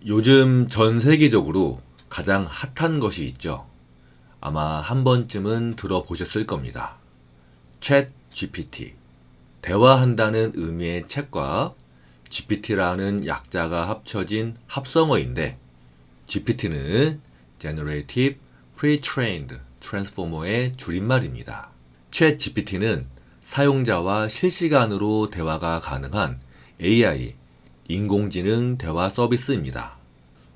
요즘 전 세계적으로 가장 핫한 것이 있죠. 아마 한 번쯤은 들어보셨을 겁니다. 챗 GPT. 대화한다는 의미의 챗과 GPT라는 약자가 합쳐진 합성어인데, GPT는 Generative Pre-trained Transformer의 줄임말입니다. 챗 GPT는 사용자와 실시간으로 대화가 가능한 AI, 인공지능 대화 서비스입니다.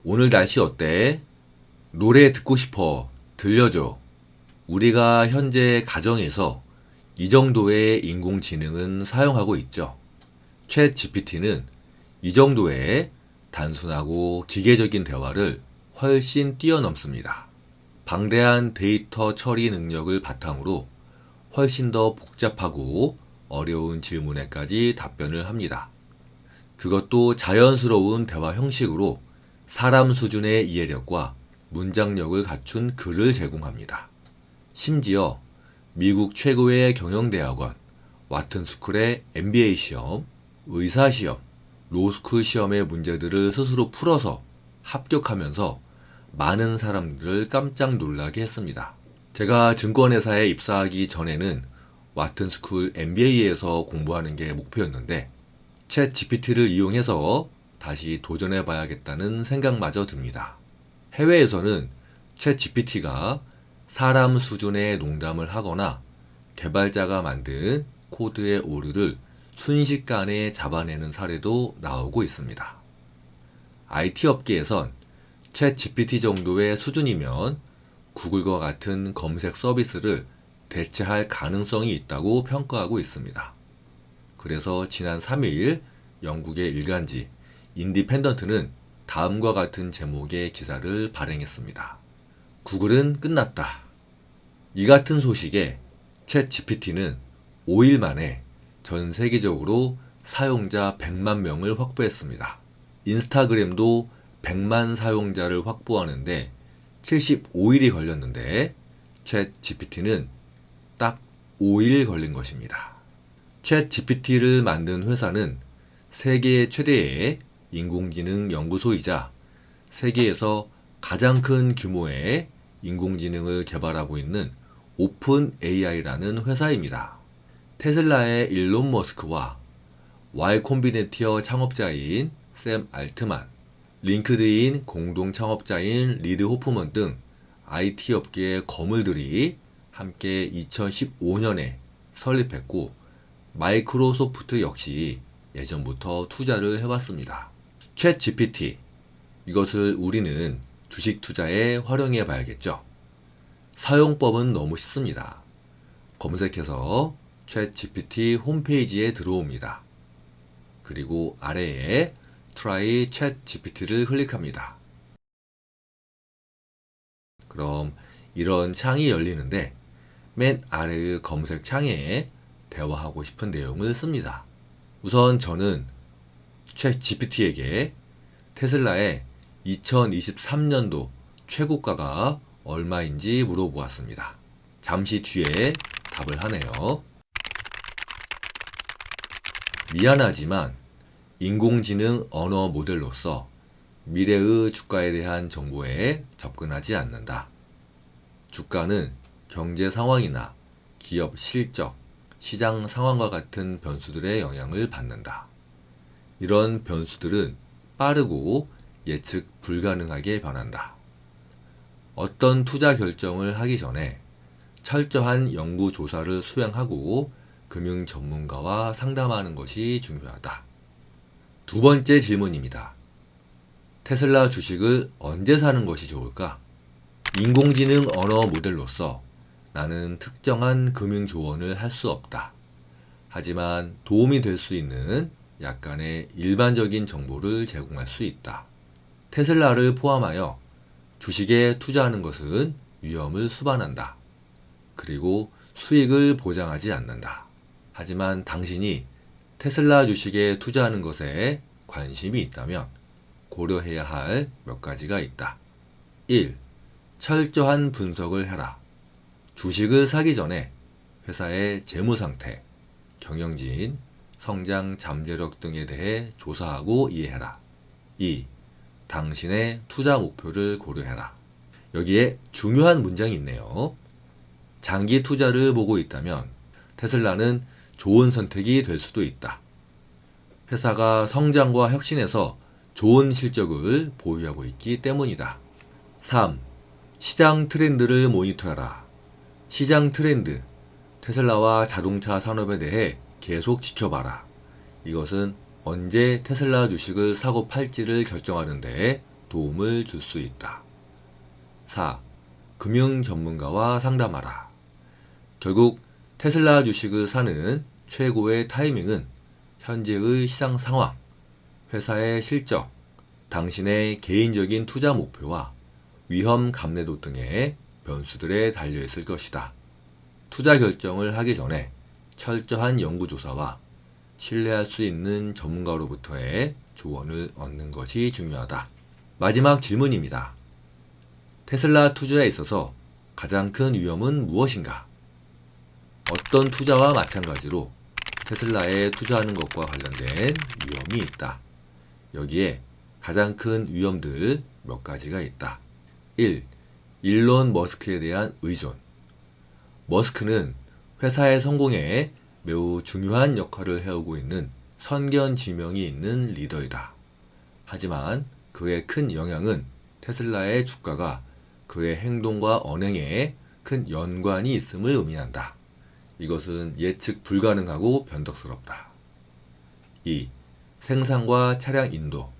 오늘 날씨 어때? 노래 듣고 싶어. 들려줘. 우리가 현재 가정에서 이 정도의 인공지능은 사용하고 있죠. 챗 GPT는 이 정도의 단순하고 기계적인 대화를 훨씬 뛰어넘습니다. 방대한 데이터 처리 능력을 바탕으로 훨씬 더 복잡하고 어려운 질문에까지 답변을 합니다. 그것도 자연스러운 대화 형식으로 사람 수준의 이해력과 문장력을 갖춘 글을 제공합니다. 심지어 미국 최고의 경영대학원, 와튼스쿨의 MBA 시험, 의사시험, 로스쿨 시험의 문제들을 스스로 풀어서 합격하면서 많은 사람들을 깜짝 놀라게 했습니다. 제가 증권회사에 입사하기 전에는 와튼스쿨 MBA에서 공부하는 게 목표였는데 챗 GPT를 이용해서 다시 도전해 봐야겠다는 생각마저 듭니다. 해외에서는 챗 GPT가 사람 수준의 농담을 하거나 개발자가 만든 코드의 오류를 순식간에 잡아내는 사례도 나오고 있습니다. IT 업계에선 챗 GPT 정도의 수준이면 구글과 같은 검색 서비스를 대체할 가능성이 있다고 평가하고 있습니다. 그래서 지난 3일 영국의 일간지 인디펜던트는 다음과 같은 제목의 기사를 발행했습니다. 구글은 끝났다. 이 같은 소식에 챗 GPT는 5일 만에 전 세계적으로 사용자 100만 명을 확보했습니다. 인스타그램도 100만 사용자를 확보하는데 75일이 걸렸는데 챗 GPT는 딱 5일 걸린 것입니다. 챗 GPT를 만든 회사는 세계 최대의 인공지능 연구소이자 세계에서 가장 큰 규모의 인공지능을 개발하고 있는 오픈 AI라는 회사입니다. 테슬라의 일론 머스크와 Y 콤비네티어 창업자인 샘 알트만, 링크드인 공동 창업자인 리드 호프먼 등 IT 업계의 거물들이 함께 2015년에 설립했고 마이크로소프트 역시 예전부터 투자를 해왔습니다. 챗 GPT, 이것을 우리는 주식 투자에 활용해 봐야겠죠. 사용법은 너무 쉽습니다. 검색해서 챗 GPT 홈페이지에 들어옵니다. 그리고 아래에 Try Chat GPT를 클릭합니다. 그럼 이런 창이 열리는데 맨 아래의 검색 창에 대화하고 싶은 내용을 씁니다. 우선 저는 챗 GPT에게 테슬라의 2023년도 최고가가 얼마인지 물어보았습니다. 잠시 뒤에 답을 하네요. 미안하지만 인공지능 언어 모델로서 미래의 주가에 대한 정보에 접근하지 않는다. 주가는 경제 상황이나 기업 실적, 시장 상황과 같은 변수들의 영향을 받는다. 이런 변수들은 빠르고 예측 불가능하게 변한다. 어떤 투자 결정을 하기 전에 철저한 연구 조사를 수행하고 금융 전문가와 상담하는 것이 중요하다. 두 번째 질문입니다. 테슬라 주식을 언제 사는 것이 좋을까? 인공지능 언어 모델로서 나는 특정한 금융 조언을 할 수 없다. 하지만 도움이 될 수 있는 약간의 일반적인 정보를 제공할 수 있다. 테슬라를 포함하여 주식에 투자하는 것은 위험을 수반한다. 그리고 수익을 보장하지 않는다. 하지만 당신이 테슬라 주식에 투자하는 것에 관심이 있다면 고려해야 할 몇 가지가 있다. 1. 철저한 분석을 해라. 주식을 사기 전에 회사의 재무 상태, 경영진, 성장 잠재력 등에 대해 조사하고 이해해라. 2. 당신의 투자 목표를 고려해라. 여기에 중요한 문장이 있네요. 장기 투자를 보고 있다면 테슬라는 좋은 선택이 될 수도 있다. 회사가 성장과 혁신에서 좋은 실적을 보유하고 있기 때문이다. 3. 시장 트렌드를 모니터하라. 시장 트렌드, 테슬라와 자동차 산업에 대해 계속 지켜봐라. 이것은 언제 테슬라 주식을 사고 팔지를 결정하는 데 도움을 줄 수 있다. 4. 금융 전문가와 상담하라. 결국 테슬라 주식을 사는 최고의 타이밍은 현재의 시장 상황, 회사의 실적, 당신의 개인적인 투자 목표와 위험 감내도 등의 변수들에 달려있을 것이다. 투자 결정을 하기 전에 철저한 연구조사와 신뢰할 수 있는 전문가로부터의 조언을 얻는 것이 중요하다. 마지막 질문입니다. 테슬라 투자에 있어서 가장 큰 위험은 무엇인가? 어떤 투자와 마찬가지로 테슬라에 투자하는 것과 관련된 위험이 있다. 여기에 가장 큰 위험들 몇 가지가 있다. 1. 일론 머스크에 대한 의존. 머스크는 회사의 성공에 매우 중요한 역할을 해오고 있는 선견지명이 있는 리더이다. 하지만 그의 큰 영향은 테슬라의 주가가 그의 행동과 언행에 큰 연관이 있음을 의미한다. 이것은 예측 불가능하고 변덕스럽다. 2. 생산과 차량 인도.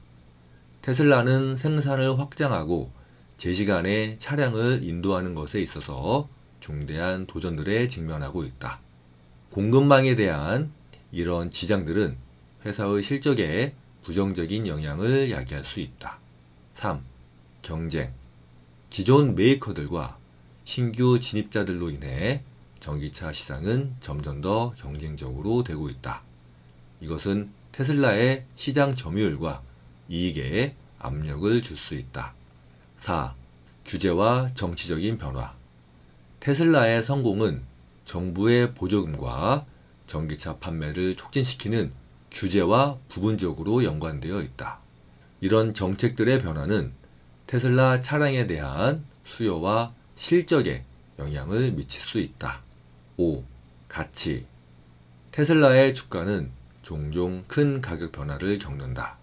테슬라는 생산을 확장하고 제 시간에 차량을 인도하는 것에 있어서 중대한 도전들에 직면하고 있다. 공급망에 대한 이런 지장들은 회사의 실적에 부정적인 영향을 야기할 수 있다. 3. 경쟁. 기존 메이커들과 신규 진입자들로 인해 전기차 시장은 점점 더 경쟁적으로 되고 있다. 이것은 테슬라의 시장 점유율과 이익에 압력을 줄 수 있다. 4. 규제와 정치적인 변화. 테슬라의 성공은 정부의 보조금과 전기차 판매를 촉진시키는 규제와 부분적으로 연관되어 있다. 이런 정책들의 변화는 테슬라 차량에 대한 수요와 실적에 영향을 미칠 수 있다. 5. 가치. 테슬라의 주가는 종종 큰 가격 변화를 겪는다.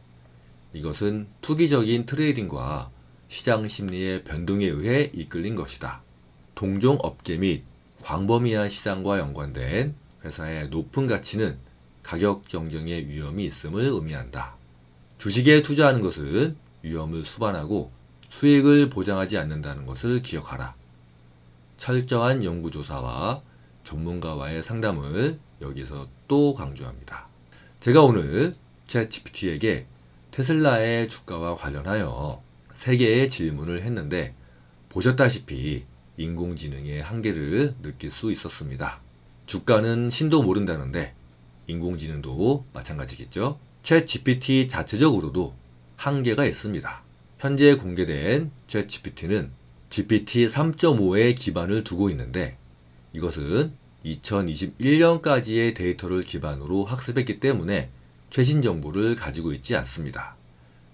이것은 투기적인 트레이딩과 시장 심리의 변동에 의해 이끌린 것이다. 동종 업계 및 광범위한 시장과 연관된 회사의 높은 가치는 가격 정정의 위험이 있음을 의미한다. 주식에 투자하는 것은 위험을 수반하고 수익을 보장하지 않는다는 것을 기억하라. 철저한 연구조사와 전문가와의 상담을 여기서 또 강조합니다. 제가 오늘 챗GPT에게 테슬라의 주가와 관련하여 3개의 질문을 했는데 보셨다시피 인공지능의 한계를 느낄 수 있었습니다. 주가는 신도 모른다는데 인공지능도 마찬가지겠죠. 챗GPT 자체적으로도 한계가 있습니다. 현재 공개된 챗GPT는 GPT 3.5에 기반을 두고 있는데 이것은 2021년까지의 데이터를 기반으로 학습했기 때문에 최신 정보를 가지고 있지 않습니다.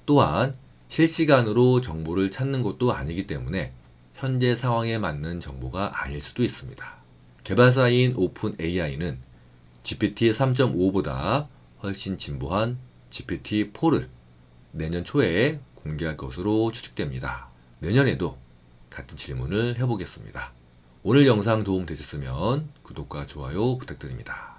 또한 실시간으로 정보를 찾는 것도 아니기 때문에 현재 상황에 맞는 정보가 아닐 수도 있습니다. 개발사인 오픈AI는 GPT 3.5보다 훨씬 진보한 GPT-4를 내년 초에 공개할 것으로 추측됩니다. 내년에도 같은 질문을 해보겠습니다. 오늘 영상 도움 되셨으면 구독과 좋아요 부탁드립니다.